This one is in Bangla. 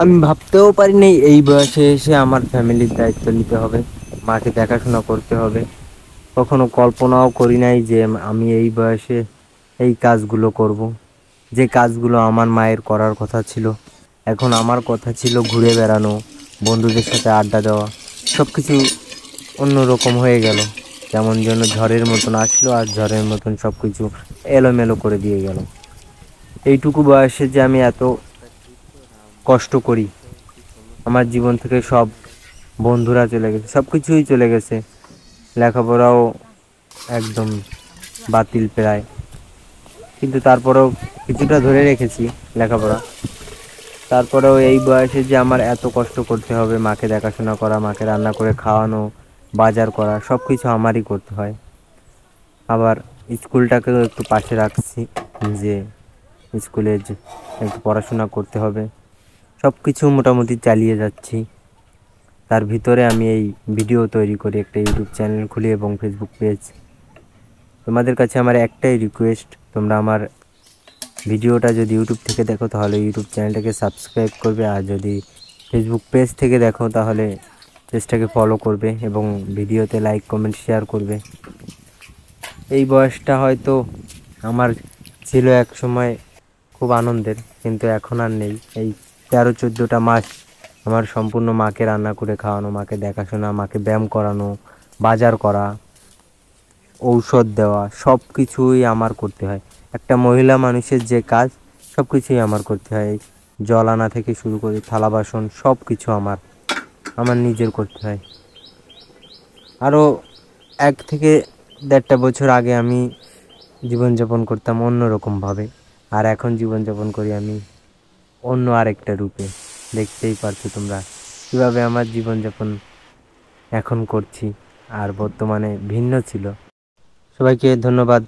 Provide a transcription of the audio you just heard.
আমি ভাবতেও পারিনি এই বয়সে এসে আমার ফ্যামিলির দায়িত্ব নিতে হবে, মাকে দেখাশোনা করতে হবে। কখনো কল্পনাও করি নাই যে আমি এই বয়সে এই কাজগুলো করব। যে কাজগুলো আমার মায়ের করার কথা ছিল, এখন আমার কথা ছিল ঘুরে বেড়ানো, বন্ধুদের সাথে আড্ডা দেওয়া। সব কিছু অন্যরকম হয়ে গেল, কেমন যেন ঝড়ের মতন আসলো আর ঝড়ের মতন সব কিছু এলোমেলো করে দিয়ে গেল। এইটুকু বয়সে যে আমি এত কষ্ট করি, আমার জীবন থেকে সব বন্ধুরা চলে গেছে, সব কিছুই চলে গেছে, লেখাপড়াও একদম বাতিল প্রায়। কিন্তু তারপরেও কিছুটা ধরে রেখেছি লেখাপড়া। তারপরেও এই বয়সে যে আমার এত কষ্ট করতে হবে, মাকে দেখাশোনা করা, মাকে রান্না করে খাওয়ানো, বাজার করা, সব কিছু আমারই করতে হয়। আবার স্কুলটাকেও একটু পাশে রাখছি, যে স্কুলে যে একটু পড়াশোনা করতে হবে। সব কিছু মোটামুটি চালিয়ে যাচ্ছি। তার ভিতরে আমি এই ভিডিও তৈরি করি, একটা ইউটিউব চ্যানেল খুলি এবং ফেসবুক পেজ। তোমাদের কাছে আমার একটাই রিকোয়েস্ট, তোমরা আমার ভিডিওটা যদি ইউটিউব থেকে দেখো তাহলে ইউটিউব চ্যানেলটাকে সাবস্ক্রাইব করবে, আর যদি ফেসবুক পেজ থেকে দেখো তাহলে পেজটাকে ফলো করবে এবং ভিডিওতে লাইক কমেন্ট শেয়ার করবে। এই বয়সটা হয়তো আমার ছিল এক সময় খুব আনন্দের, কিন্তু এখন আর নেই। এই 13-14টা মাস আমার সম্পূর্ণ মাকে রান্না করে খাওয়ানো, মাকে দেখাশোনা, মাকে ব্যায়াম করানো, বাজার করা, ঔষধ দেওয়া, সব কিছুই আমার করতে হয়। একটা মহিলা মানুষের যে কাজ, সব কিছুই আমার করতে হয়। জল আনা থেকে শুরু করে থালা বাসন সব কিছু আমার আমার নিজের করতে হয়। আরও 1 থেকে 1.5 বছর আগে আমি জীবনযাপন করতাম অন্যরকমভাবে, আর এখন জীবনযাপন করি আমি অন্য আরেকটা রূপে। দেখতেই পারছো তোমরা কীভাবে আমার জীবনযাপন এখন করছি, আর বর্তমানে ভিন্ন ছিল। সবাইকে ধন্যবাদ।